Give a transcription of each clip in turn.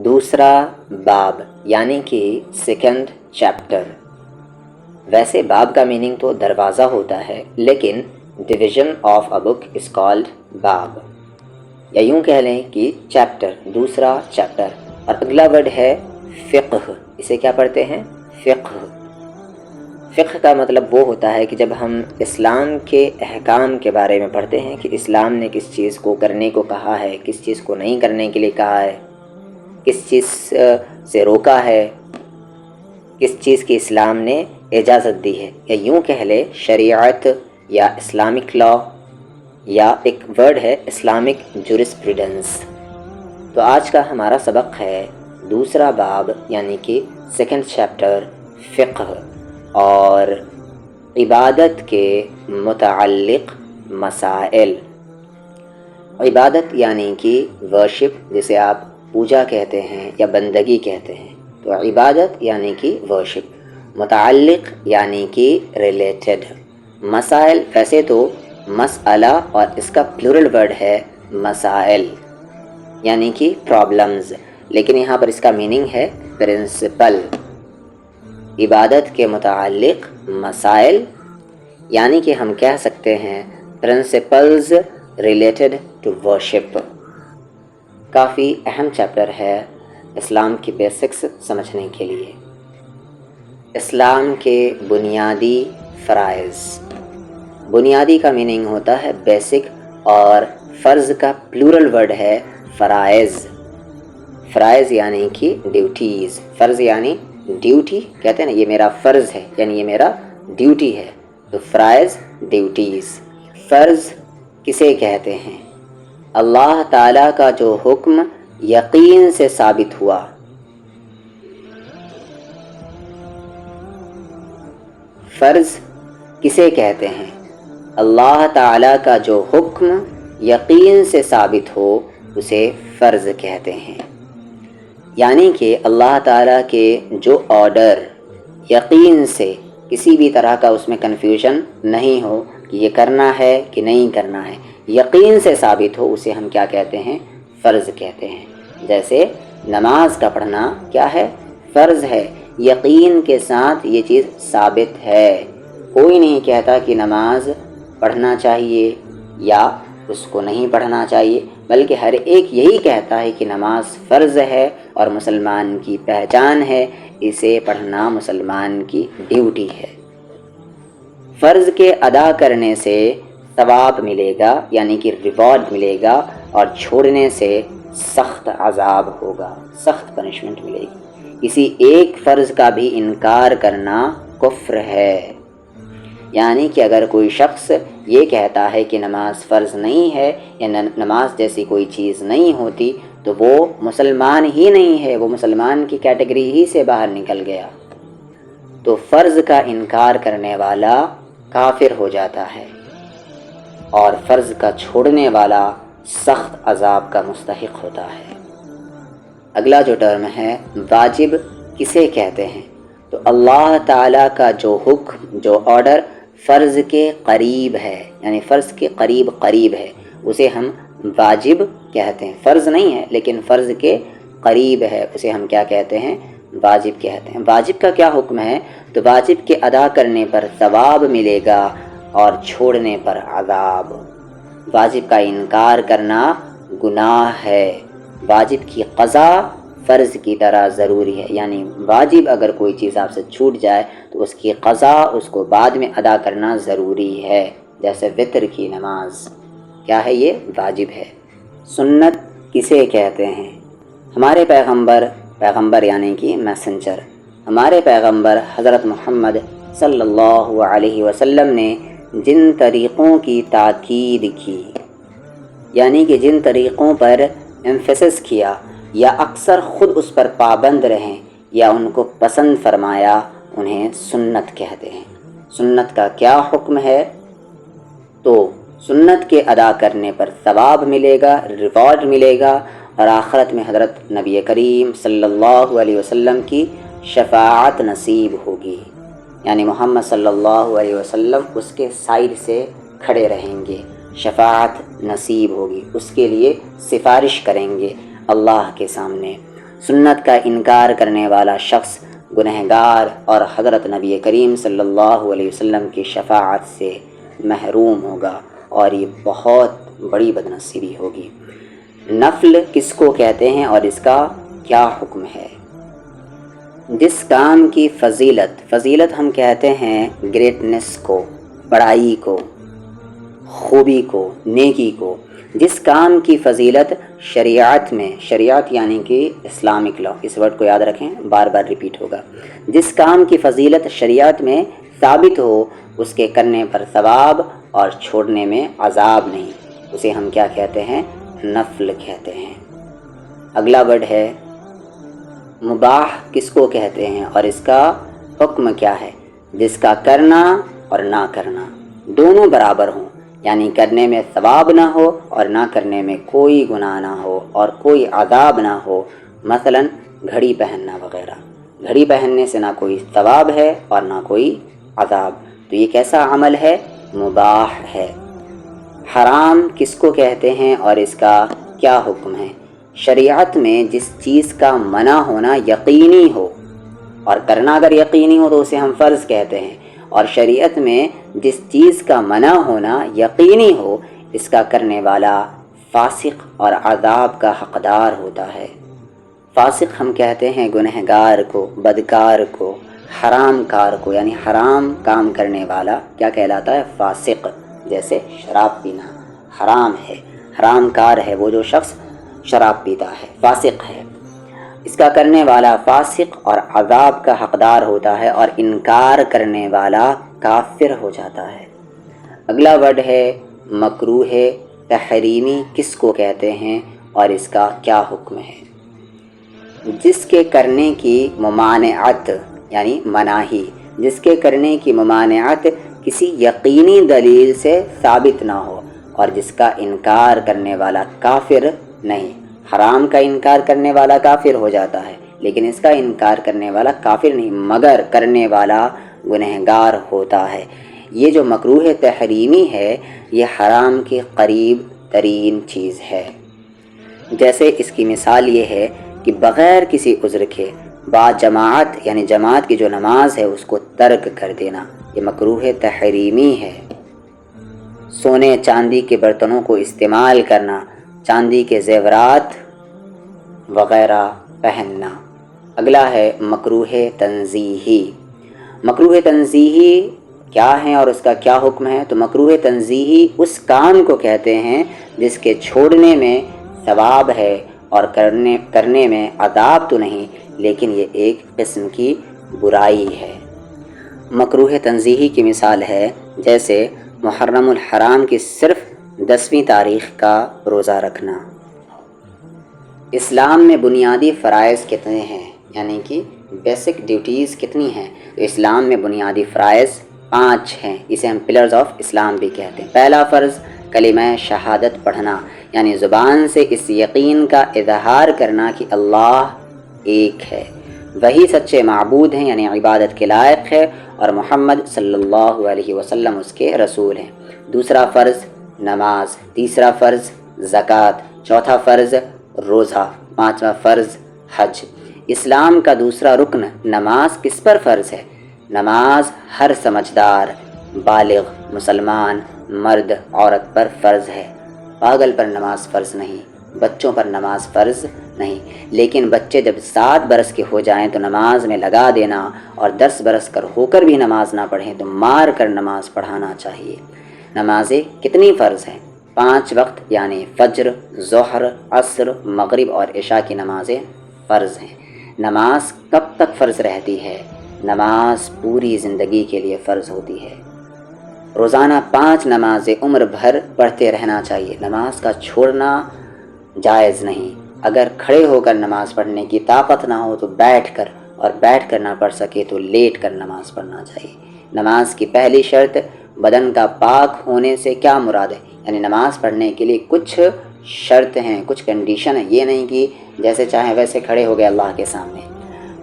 دوسرا باب یعنی کہ سیکنڈ چیپٹر۔ ویسے باب کا میننگ تو دروازہ ہوتا ہے، لیکن division of a book is called باب، یا یوں کہہ لیں کہ چیپٹر، دوسرا چیپٹر۔ اور اگلا ورڈ ہے فقہ۔ اسے کیا پڑھتے ہیں؟ فقہ۔ فقہ کا مطلب وہ ہوتا ہے کہ جب ہم اسلام کے احکام کے بارے میں پڑھتے ہیں کہ اسلام نے کس چیز کو کرنے کو کہا ہے، کس چیز کو نہیں کرنے کے لیے کہا ہے، کس چیز سے روکا ہے، کس چیز کی اسلام نے اجازت دی ہے، یا یوں کہہ لے شریعت یا اسلامک لا، یا ایک ورڈ ہے اسلامک جورسپریڈنس۔ تو آج کا ہمارا سبق ہے دوسرا باب یعنی کہ سیکنڈ چیپٹر فقہ، اور عبادت کے متعلق مسائل۔ عبادت یعنی کہ ورشپ، جسے آپ پوجا کہتے ہیں یا بندگی کہتے ہیں، تو عبادت یعنی کہ ورشپ، متعلق یعنی کہ ریلیٹڈ، مسائل ویسے تو مسئلہ اور اس کا پلورل ورڈ ہے مسائل یعنی کہ پرابلمز، لیکن یہاں پر اس کا میننگ ہے پرنسپل۔ عبادت کے متعلق مسائل یعنی کہ ہم کہہ سکتے ہیں پرنسپلز ریلیٹڈ ٹو ورشپ۔ کافی اہم چیپٹر ہے اسلام کی بیسکس سمجھنے کے لیے۔ اسلام کے بنیادی فرائض۔ بنیادی کا میننگ ہوتا ہے بیسک، اور فرض کا پلورل ورڈ ہے فرائض۔ فرائض یعنی کہ ڈیوٹیز، فرض یعنی ڈیوٹی، کہتے ہیں نا یہ میرا فرض ہے، یعنی یہ میرا ڈیوٹی ہے، تو فرائض ڈیوٹیز۔ فرض کسے کہتے ہیں؟ اللہ تعالیٰ کا جو حکم یقین سے ثابت ہوا، فرض کسے کہتے ہیں؟ اللہ تعالیٰ کا جو حکم یقین سے ثابت ہو اسے فرض کہتے ہیں۔ یعنی کہ اللہ تعالیٰ کے جو آرڈر یقین سے، کسی بھی طرح کا اس میں کنفیوژن نہیں ہو کہ یہ کرنا ہے کہ نہیں کرنا ہے، یقین سے ثابت ہو، اسے ہم کیا کہتے ہیں؟ فرض کہتے ہیں۔ جیسے نماز کا پڑھنا کیا ہے؟ فرض ہے، یقین کے ساتھ یہ چیز ثابت ہے۔ کوئی نہیں کہتا کہ نماز پڑھنا چاہیے یا اس کو نہیں پڑھنا چاہیے، بلکہ ہر ایک یہی کہتا ہے کہ نماز فرض ہے اور مسلمان کی پہچان ہے، اسے پڑھنا مسلمان کی ڈیوٹی ہے۔ فرض کے ادا کرنے سے ثواب ملے گا یعنی کہ ریوارڈ ملے گا، اور چھوڑنے سے سخت عذاب ہوگا، سخت پنشمنٹ ملے گی۔ کسی ایک فرض کا بھی انکار کرنا کفر ہے۔ یعنی کہ اگر کوئی شخص یہ کہتا ہے کہ نماز فرض نہیں ہے یا نماز جیسی کوئی چیز نہیں ہوتی، تو وہ مسلمان ہی نہیں ہے، وہ مسلمان کی کیٹیگری ہی سے باہر نکل گیا۔ تو فرض کا انکار کرنے والا کافر ہو جاتا ہے، اور فرض کا چھوڑنے والا سخت عذاب کا مستحق ہوتا ہے۔ اگلا جو ٹرم ہے واجب کسے کہتے ہیں؟ تو اللہ تعالیٰ کا جو حکم، جو آرڈر فرض کے قریب ہے، یعنی فرض کے قریب ہے، اسے ہم واجب کہتے ہیں۔ فرض نہیں ہے لیکن فرض کے قریب ہے، اسے ہم کیا کہتے ہیں؟ واجب کہتے ہیں۔ واجب کا کیا حکم ہے؟ تو واجب کے ادا کرنے پر ثواب ملے گا اور چھوڑنے پر عذاب۔ واجب کا انکار کرنا گناہ ہے۔ واجب کی قضا فرض کی طرح ضروری ہے، یعنی واجب اگر کوئی چیز آپ سے چھوٹ جائے تو اس کی قضا، اس کو بعد میں ادا کرنا ضروری ہے۔ جیسے وتر کی نماز کیا ہے؟ یہ واجب ہے۔ سنت کسے کہتے ہیں؟ ہمارے پیغمبر یعنی کہ میسنجر، ہمارے پیغمبر حضرت محمد صلی اللہ علیہ وسلم نے جن طریقوں کی تاکید کی، یعنی کہ جن طریقوں پر ایمفیسس کیا یا اکثر خود اس پر پابند رہیں یا ان کو پسند فرمایا، انہیں سنت کہتے ہیں۔ سنت کا کیا حکم ہے؟ تو سنت کے ادا کرنے پر ثواب ملے گا، ریوارڈ ملے گا، اور آخرت میں حضرت نبی کریم صلی اللہ علیہ وسلم کی شفاعت نصیب ہوگی، یعنی محمد صلی اللہ علیہ وسلم اس کے سائڈ سے کھڑے رہیں گے، شفاعت نصیب ہوگی، اس کے لیے سفارش کریں گے اللہ کے سامنے۔ سنت کا انکار کرنے والا شخص گنہگار اور حضرت نبی کریم صلی اللہ علیہ وسلم کی شفاعت سے محروم ہوگا، اور یہ بہت بڑی بدنصیبی ہوگی۔ نفل کس کو کہتے ہیں اور اس کا کیا حکم ہے؟ جس کام کی فضیلت ہم کہتے ہیں گریٹنس کو، بڑائی کو، خوبی کو، نیکی کو، جس کام کی فضیلت شریعت میں، شریعت یعنی کہ اسلامک لا، اس ورڈ کو یاد رکھیں، بار بار ریپیٹ ہوگا، جس کام کی فضیلت شریعت میں ثابت ہو اس کے کرنے پر ثواب اور چھوڑنے میں عذاب نہیں، اسے ہم کیا کہتے ہیں؟ نفل کہتے ہیں۔ اگلا ورڈ ہے مباح، کس کو کہتے ہیں اور اس کا حکم کیا ہے؟ جس کا کرنا اور نہ کرنا دونوں برابر ہوں، یعنی کرنے میں ثواب نہ ہو اور نہ کرنے میں کوئی گناہ نہ ہو اور کوئی عذاب نہ ہو، مثلا گھڑی پہننا وغیرہ۔ گھڑی پہننے سے نہ کوئی ثواب ہے اور نہ کوئی عذاب، تو یہ کیسا عمل ہے؟ مباح ہے۔ حرام کس کو کہتے ہیں اور اس کا کیا حکم ہے؟ شریعت میں جس چیز کا منع ہونا یقینی ہو اور کرنا اگر یقینی ہو تو اسے ہم فرض کہتے ہیں، اور شریعت میں جس چیز کا منع ہونا یقینی ہو اس کا کرنے والا فاسق اور عذاب کا حقدار ہوتا ہے۔ فاسق ہم کہتے ہیں گنہگار کو، بدکار کو، حرام کار کو، یعنی حرام کام کرنے والا کیا کہلاتا ہے؟ فاسق۔ جیسے شراب پینا حرام ہے، حرام کار ہے وہ جو شخص شراب پیتا ہے، فاسق ہے، اس کا کرنے والا فاسق اور عذاب کا حقدار ہوتا ہے، اور انکار کرنے والا کافر ہو جاتا ہے۔ اگلا ورڈ ہے مکروہ تحریمی، کس کو کہتے ہیں اور اس کا کیا حکم ہے؟ جس کے کرنے کی ممانعت یعنی مناہی، جس کے کرنے کی ممانعت کسی یقینی دلیل سے ثابت نہ ہو اور جس کا انکار کرنے والا کافر نہیں۔ حرام کا انکار کرنے والا کافر ہو جاتا ہے، لیکن اس کا انکار کرنے والا کافر نہیں، مگر کرنے والا گنہگار ہوتا ہے۔ یہ جو مکروہ تحریمی ہے یہ حرام کے قریب ترین چیز ہے۔ جیسے اس کی مثال یہ ہے کہ بغیر کسی عذر کے با جماعت یعنی جماعت کی جو نماز ہے اس کو ترک کر دینا، یہ مکروہ تحریمی ہے۔ سونے چاندی کے برتنوں کو استعمال کرنا، چاندی کے زیورات وغیرہ پہننا۔ اگلا ہے مکروہ تنزیہی۔ مکروہ تنزیہی کیا ہے اور اس کا کیا حکم ہے؟ تو مکروہ تنزیہی اس کام کو کہتے ہیں جس کے چھوڑنے میں ثواب ہے اور کرنے میں عذاب تو نہیں، لیکن یہ ایک قسم کی برائی ہے۔ مکروہ تنزیہی کی مثال ہے جیسے محرم الحرام کی صرف 10ویں تاریخ کا روزہ رکھنا۔ اسلام میں بنیادی فرائض کتنے ہیں، یعنی کہ بیسک ڈیوٹیز کتنی ہیں؟ تو اسلام میں بنیادی فرائض 5 ہیں، اسے ہم پلرز آف اسلام بھی کہتے ہیں۔ پہلا فرض کلمہ شہادت پڑھنا، یعنی زبان سے اس یقین کا اظہار کرنا کہ اللہ ایک ہے، وہی سچے معبود ہیں یعنی عبادت کے لائق ہے، اور محمد صلی اللہ علیہ وسلم اس کے رسول ہیں۔ دوسرا فرض نماز، تیسرا فرض زکوٰۃ، چوتھا فرض روزہ، پانچواں فرض حج۔ اسلام کا دوسرا رکن نماز کس پر فرض ہے؟ نماز ہر سمجھدار بالغ مسلمان مرد عورت پر فرض ہے، پاگل پر نماز فرض نہیں، بچوں پر نماز فرض نہیں، لیکن بچے جب 7 برس کے ہو جائیں تو نماز میں لگا دینا، اور 10 برس کر ہو کر بھی نماز نہ پڑھیں تو مار کر نماز پڑھانا چاہیے۔ نمازیں کتنی فرض ہیں؟ 5 وقت یعنی فجر، ظہر، عصر، مغرب اور عشاء کی نمازیں فرض ہیں۔ نماز کب تک فرض رہتی ہے؟ نماز پوری زندگی کے لیے فرض ہوتی ہے۔ روزانہ 5 نمازیں عمر بھر پڑھتے رہنا چاہیے، نماز کا چھوڑنا جائز نہیں۔ اگر کھڑے ہو کر نماز پڑھنے کی طاقت نہ ہو تو بیٹھ کر، اور بیٹھ کر نہ پڑھ سکے تو لیٹ کر نماز پڑھنا چاہیے۔ نماز کی پہلی شرط بدن کا پاک ہونے سے کیا مراد ہے؟ یعنی نماز پڑھنے کے لیے کچھ شرط ہیں، کچھ کنڈیشن ہیں، یہ نہیں کہ جیسے چاہیں ویسے کھڑے ہو گئے اللہ کے سامنے۔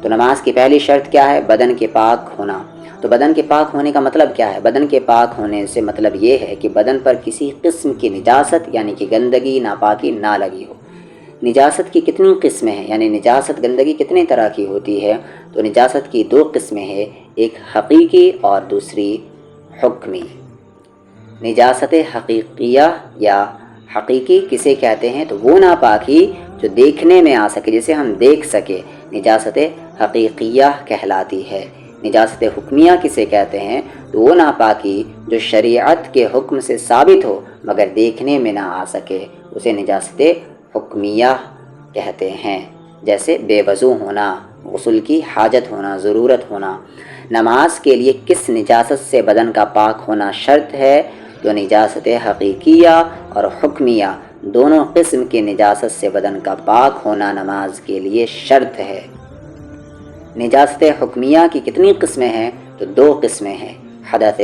تو نماز کی پہلی شرط کیا ہے؟ بدن کے پاک ہونا۔ تو بدن کے پاک ہونے کا مطلب کیا ہے؟ بدن کے پاک ہونے سے مطلب یہ ہے کہ بدن پر کسی قسم کی نجاست یعنی کہ گندگی ناپاکی نہ لگی ہو۔ نجاست کی کتنی قسمیں ہیں، یعنی نجاست گندگی کتنے طرح کی ہوتی ہے؟ تو نجاست کی دو قسمیں ہیں، ایک حقیقی اور دوسری حکمی۔ نجاست حقیقیہ یا حقیقی کسے کہتے ہیں؟ تو وہ ناپاکی جو دیکھنے میں آ سکے، جسے ہم دیکھ سکے، نجاست حقیقیہ کہلاتی ہے۔ نجاست حکمیہ کسے کہتے ہیں؟ تو وہ ناپاکی جو شریعت کے حکم سے ثابت ہو مگر دیکھنے میں نہ آ سکے، اسے نجاست حکمیہ کہتے ہیں۔ جیسے بے وضو ہونا، غسل کی حاجت ہونا، ضرورت ہونا۔ نماز کے لیے کس نجاست سے بدن کا پاک ہونا شرط ہے؟ تو نجاست حقیقیہ اور حکمیہ دونوں قسم کی نجاست سے بدن کا پاک ہونا نماز کے لیے شرط ہے۔ نجاست حکمیہ کی کتنی قسمیں ہیں؟ تو دو قسمیں ہیں، حدث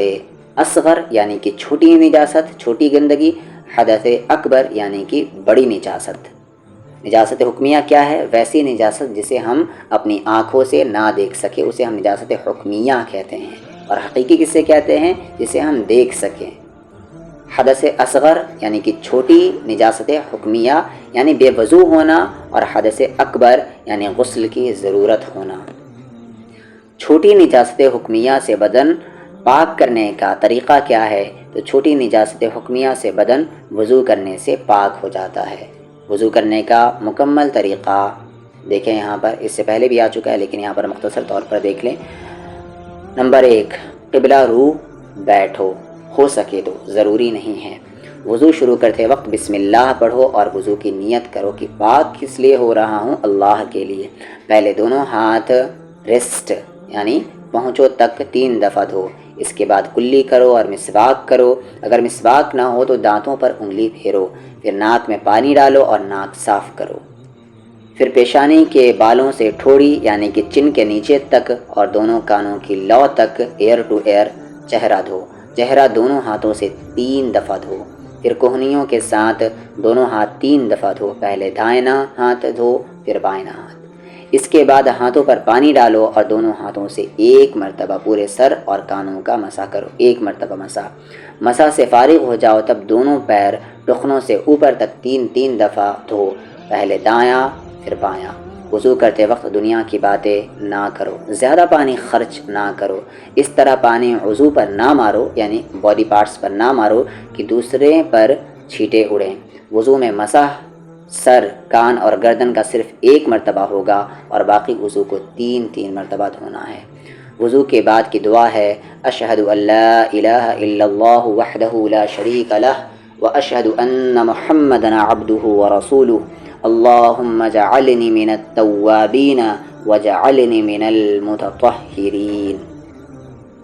اصغر یعنی کہ چھوٹی نجاست، چھوٹی گندگی، حدث اکبر یعنی کہ بڑی نجاست۔ نجاست حکمیہ کیا ہے؟ ویسی نجاست جسے ہم اپنی آنکھوں سے نہ دیکھ سکے، اسے ہم نجاست حکمیہ کہتے ہیں۔ اور حقیقی کسے کہتے ہیں؟ جسے ہم دیکھ سکیں۔ حدث اصغر یعنی کہ چھوٹی نجاست حکمیہ یعنی بے وضو ہونا، اور حدث اکبر یعنی غسل کی ضرورت ہونا۔ چھوٹی نجاست حکمیہ سے بدن پاک کرنے کا طریقہ کیا ہے؟ تو چھوٹی نجاست حکمیہ سے بدن وضو کرنے سے پاک ہو جاتا ہے۔ وضو کرنے کا مکمل طریقہ دیکھیں، یہاں پر اس سے پہلے بھی آ چکا ہے لیکن یہاں پر مختصر طور پر دیکھ لیں۔ نمبر 1، قبلہ رو بیٹھو، ہو سکے تو، ضروری نہیں ہے۔ وضو شروع کرتے وقت بسم اللہ پڑھو اور وضو کی نیت کرو کہ پاک کس لیے ہو رہا ہوں؟ اللہ کے لیے۔ پہلے دونوں ہاتھ ریسٹ یعنی پہنچو تک 3 دفعہ دھو، اس کے بعد کلی کرو اور مسواک کرو۔ اگر مسواک نہ ہو تو دانتوں پر انگلی پھیرو، پھر ناک میں پانی ڈالو اور ناک صاف کرو۔ پھر پیشانی کے بالوں سے ٹھوڑی یعنی کہ چن کے نیچے تک اور دونوں کانوں کی لو تک ایئر ٹو ایئر چہرہ دھو۔ چہرہ دونوں ہاتھوں سے 3 دفعہ دھو۔ پھر کوہنیوں کے ساتھ دونوں ہاتھ 3 دفعہ دھو، پہلے دائنا ہاتھ دھو پھر بائنا ہاتھ۔ اس کے بعد ہاتھوں پر پانی ڈالو اور دونوں ہاتھوں سے 1 مرتبہ پورے سر اور کانوں کا مسح کرو، 1 مرتبہ مسح۔ مسح سے فارغ ہو جاؤ تب دونوں پیر ٹخنوں سے اوپر تک 3 دفعہ دھو، پہلے دایاں پھر بایاں۔ وضو کرتے وقت دنیا کی باتیں نہ کرو، زیادہ پانی خرچ نہ کرو، اس طرح پانی وضو پر نہ مارو یعنی باڈی پارٹس پر نہ مارو کہ دوسرے پر چھینٹے اڑیں۔ وضو میں مسح سر، کان اور گردن کا صرف 1 مرتبہ ہوگا اور باقی وضو کو 3 مرتبہ دھونا ہے۔ وضو کے بعد کی دعا ہے اشہد ان لا الہ الا اللہ وحدہ لا شریک لہ واشہد ان محمدا عبدہ ورسولہ اللہم اجعلنی من التوابین واجعلنی من المتطہرین۔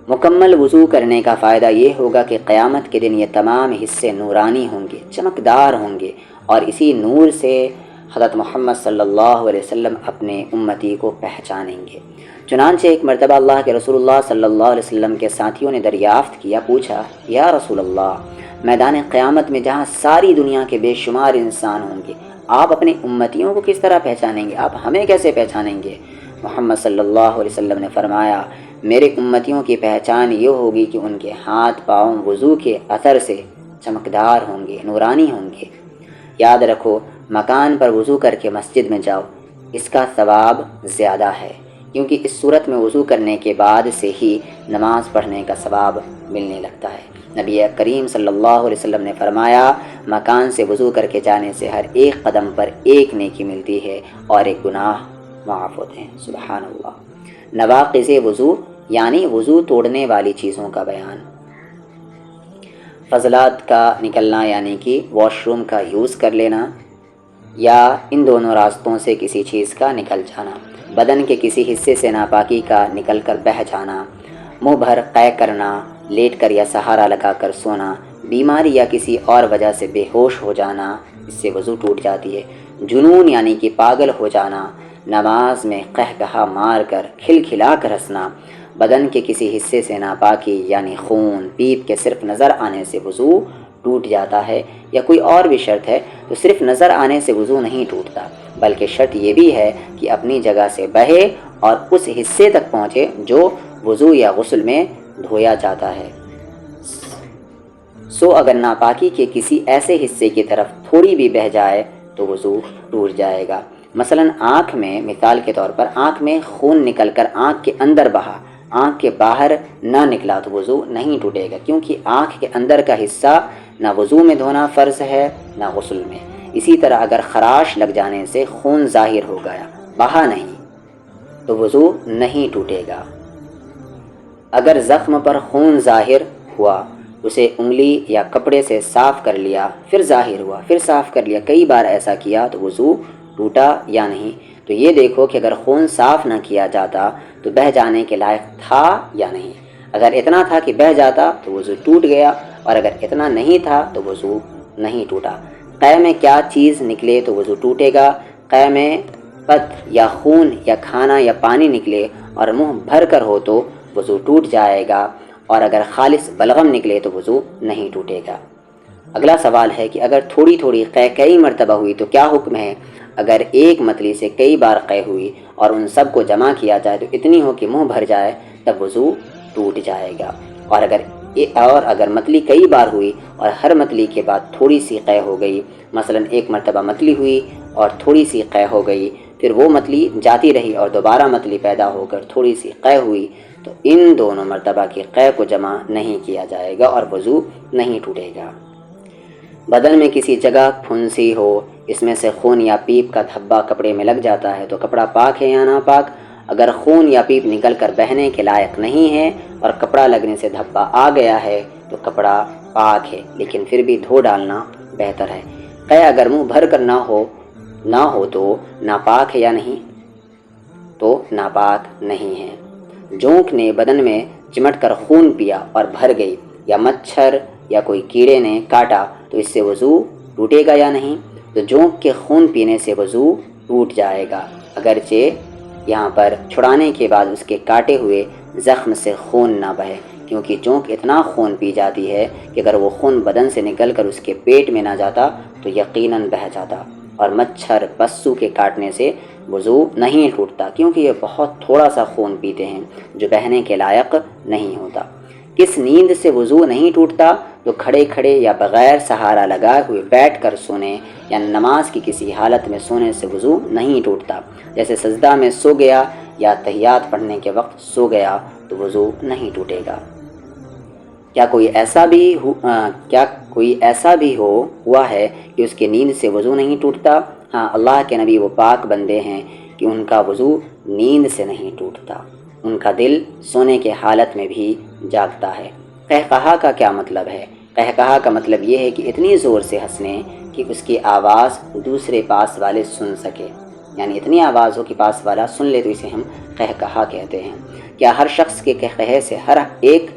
مکمل وضو کرنے کا فائدہ یہ ہوگا کہ قیامت کے دن یہ تمام حصے نورانی ہوں گے، چمکدار ہوں گے، اور اسی نور سے حضرت محمد صلی اللہ علیہ وسلم اپنے امتی کو پہچانیں گے۔ چنانچہ ایک مرتبہ اللہ کے رسول اللہ صلی اللہ علیہ وسلم کے ساتھیوں نے دریافت کیا، پوچھا یا رسول اللہ، میدان قیامت میں جہاں ساری دنیا کے بے شمار انسان ہوں گے، آپ اپنے امتیوں کو کس طرح پہچانیں گے؟ آپ ہمیں کیسے پہچانیں گے؟ محمد صلی اللہ علیہ وسلم نے فرمایا، میرے امتیوں کی پہچان یہ ہوگی کہ ان کے ہاتھ پاؤں وضو کے اثر سے چمکدار ہوں گے، نورانی ہوں گے۔ یاد رکھو، مکان پر وضو کر کے مسجد میں جاؤ، اس کا ثواب زیادہ ہے، کیونکہ اس صورت میں وضو کرنے کے بعد سے ہی نماز پڑھنے کا ثواب ملنے لگتا ہے۔ نبی کریم صلی اللہ علیہ وسلم نے فرمایا، مکان سے وضو کر کے جانے سے ہر ایک قدم پر 1 نیکی ملتی ہے اور 1 گناہ معاف ہوتے ہیں۔ سبحان اللہ۔ نواقض وضو یعنی وضو توڑنے والی چیزوں کا بیان۔ فضلات کا نکلنا یعنی کہ واش روم کا یوز کر لینا یا ان دونوں راستوں سے کسی چیز کا نکل جانا، بدن کے کسی حصے سے ناپاکی کا نکل کر بہہ جانا، منہ بھر قے کرنا، لیٹ کر یا سہارا لگا کر سونا، بیماری یا کسی اور وجہ سے بے ہوش ہو جانا، اس سے وضو ٹوٹ جاتی ہے۔ جنون یعنی کہ پاگل ہو جانا، نماز میں قہقہا مار کر کھلکھلا کر ہنسنا، بدن کے کسی حصے سے ناپاکی یعنی خون پیپ کے صرف نظر آنے سے وضو ٹوٹ جاتا ہے، یا کوئی اور بھی شرط ہے تو صرف نظر آنے سے وضو نہیں ٹوٹتا، بلکہ شرط یہ بھی ہے کہ اپنی جگہ سے بہے اور اس حصے تک پہنچے جو وضو یا غسل میں دھویا جاتا ہے۔ اگر ناپاکی کے کسی ایسے حصے کی طرف تھوڑی بھی بہہ جائے تو وضو ٹوٹ جائے گا۔ مثلا آنکھ میں، مثال کے طور پر آنکھ میں خون نکل کر آنکھ کے اندر بہا، آنکھ کے باہر نہ نکلا تو وضو نہیں ٹوٹے گا، کیونکہ آنکھ کے اندر کا حصہ نہ وضو میں دھونا فرض ہے نہ غسل میں۔ اسی طرح اگر خراش لگ جانے سے خون ظاہر ہو گیا، بہا نہیں، تو وضو نہیں ٹوٹے گا۔ اگر زخم پر خون ظاہر ہوا، اسے انگلی یا کپڑے سے صاف کر لیا، پھر ظاہر ہوا، پھر صاف کر لیا، کئی بار ایسا کیا تو وضو ٹوٹا یا نہیں؟ تو یہ دیکھو کہ اگر خون صاف نہ کیا جاتا تو بہہ جانے کے لائق تھا یا نہیں۔ اگر اتنا تھا کہ بہہ جاتا تو وضو ٹوٹ گیا، اور اگر اتنا نہیں تھا تو وضو نہیں ٹوٹا۔ قے میں کیا چیز نکلے تو وضو ٹوٹے گا؟ قے میں پت یا خون یا کھانا یا پانی نکلے اور منہ بھر کر ہو تو وضو ٹوٹ جائے گا، اور اگر خالص بلغم نکلے تو وضو نہیں ٹوٹے گا۔ اگلا سوال ہے کہ اگر تھوڑی تھوڑی قے کئی مرتبہ ہوئی تو کیا حکم ہے؟ اگر ایک متلی سے کئی بار قے ہوئی اور ان سب کو جمع کیا جائے تو اتنی ہو کہ منہ بھر جائے، تب وضو ٹوٹ جائے گا۔ اور اگر متلی کئی بار ہوئی اور ہر متلی کے بعد تھوڑی سی قے ہو گئی، مثلا ایک مرتبہ متلی ہوئی اور تھوڑی سی قے ہو گئی، پھر وہ متلی جاتی رہی اور دوبارہ متلی پیدا ہو کر تھوڑی سی قے ہوئی، تو ان دونوں مرتبہ کی قے کو جمع نہیں کیا جائے گا اور وضو نہیں ٹوٹے گا۔ بدن میں کسی جگہ پھنسی ہو، اس میں سے خون یا پیپ کا دھبا کپڑے میں لگ جاتا ہے، تو کپڑا پاک ہے یا ناپاک؟ اگر خون یا پیپ نکل کر بہنے کے لائق نہیں ہے اور کپڑا لگنے سے دھبا آ گیا ہے تو کپڑا پاک ہے، لیکن پھر بھی دھو ڈالنا بہتر ہے۔ قے اگر منہ بھر کر نہ ہو تو ناپاک ہے یا نہیں؟ تو ناپاک نہیں ہے۔ جونک نے بدن میں چمٹ کر خون پیا اور بھر گئی، یا مچھر یا کوئی کیڑے نے کاٹا تو اس سے وضو ٹوٹے گا یا نہیں؟ تو جونک کے خون پینے سے وضو ٹوٹ جائے گا، اگرچہ یہاں پر چھڑانے کے بعد اس کے کاٹے ہوئے زخم سے خون نہ بہے، کیونکہ جونک اتنا خون پی جاتی ہے کہ اگر وہ خون بدن سے نکل کر اس کے پیٹ میں نہ جاتا تو یقیناً بہہ جاتا۔ اور مچھر پسو کے کاٹنے سے وضو نہیں ٹوٹتا، کیونکہ یہ بہت تھوڑا سا خون پیتے ہیں جو بہنے کے لائق نہیں ہوتا۔ کس نیند سے وضو نہیں ٹوٹتا؟ تو کھڑے کھڑے یا بغیر سہارا لگائے ہوئے بیٹھ کر سونے یا نماز کی کسی حالت میں سونے سے وضو نہیں ٹوٹتا، جیسے سجدہ میں سو گیا یا تحیات پڑھنے کے وقت سو گیا تو وضو نہیں ٹوٹے گا۔ کیا کوئی ایسا بھی ہوا ہے کہ اس کے نیند سے وضو نہیں ٹوٹتا؟ ہاں، اللہ کے نبی وہ پاک بندے ہیں کہ ان کا وضو نیند سے نہیں ٹوٹتا، ان کا دل سونے کے حالت میں بھی جاگتا ہے۔ قہقہا کا کیا مطلب ہے؟ قہقہا کا مطلب یہ ہے کہ اتنی زور سے ہنسنے کہ اس کی آواز دوسرے پاس والے سن سکے، یعنی اتنی آواز ہو کہ پاس والا سن لے تو اسے ہم قہقہا کہتے ہیں۔ کیا ہر شخص کے قہقہے سے ہر ایک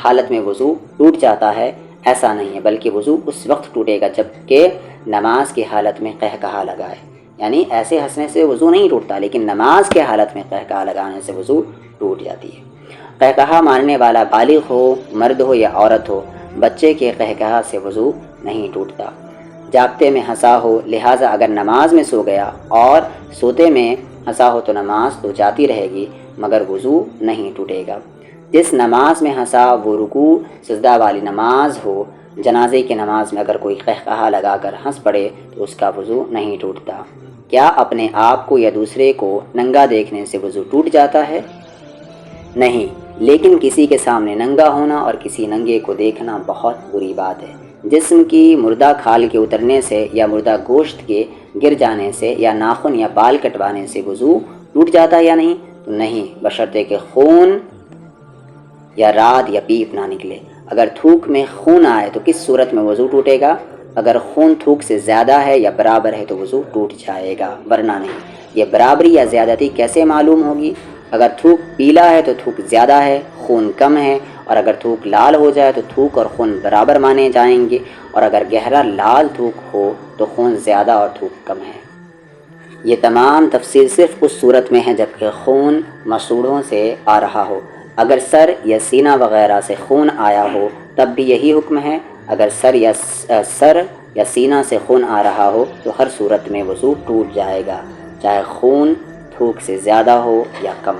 حالت میں وضو ٹوٹ جاتا ہے؟ ایسا نہیں ہے، بلکہ وضو اس وقت ٹوٹے گا جب کہ نماز کی حالت میں قہقہا لگائے، یعنی ایسے ہنسنے سے وضو نہیں ٹوٹتا، لیکن نماز کے حالت میں قہقہا لگانے سے وضو ٹوٹ جاتی ہے۔ قہقہا مارنے والا بالغ ہو، مرد ہو یا عورت ہو، بچے کے قہقہا سے وضو نہیں ٹوٹتا۔ جاگتے میں ہنسا ہو، لہٰذا اگر نماز میں سو گیا اور سوتے میں ہنسا ہو تو نماز تو جاتی رہے گی مگر وضو نہیں ٹوٹے گا۔ جس نماز میں ہنسا وہ رکوع سجدہ والی نماز ہو، جنازے کی نماز میں اگر کوئی قہقہا لگا کر ہنس پڑے تو اس کا وضو نہیں ٹوٹتا۔ کیا اپنے آپ کو یا دوسرے کو ننگا دیکھنے سے وضو ٹوٹ جاتا ہے؟ نہیں، لیکن کسی کے سامنے ننگا ہونا اور کسی ننگے کو دیکھنا بہت بری بات ہے۔ جسم کی مردہ کھال کے اترنے سے یا مردہ گوشت کے گر جانے سے یا ناخن یا بال کٹوانے سے وضو ٹوٹ جاتا یا نہیں؟ تو نہیں، بشرطے کہ خون یا راد یا پیپ نہ نکلے۔ اگر تھوک میں خون آئے تو کس صورت میں وضو ٹوٹے گا؟ اگر خون تھوک سے زیادہ ہے یا برابر ہے تو وضو ٹوٹ جائے گا، ورنہ نہیں۔ یہ برابری یا زیادتی کیسے معلوم ہوگی؟ اگر تھوک پیلا ہے تو تھوک زیادہ ہے، خون کم ہے، اور اگر تھوک لال ہو جائے تو تھوک اور خون برابر مانے جائیں گے، اور اگر گہرا لال تھوک ہو تو خون زیادہ اور تھوک کم ہے۔ یہ تمام تفصیل صرف اس صورت میں ہے جبکہ خون مسوڑھوں سے آ رہا ہو۔ اگر سر یا سینہ وغیرہ سے خون آیا ہو تب بھی یہی حکم ہے۔ اگر سر یا سینہ سے خون آ رہا ہو تو ہر صورت میں وضو ٹوٹ جائے گا، چاہے خون تھوک سے زیادہ ہو یا کم۔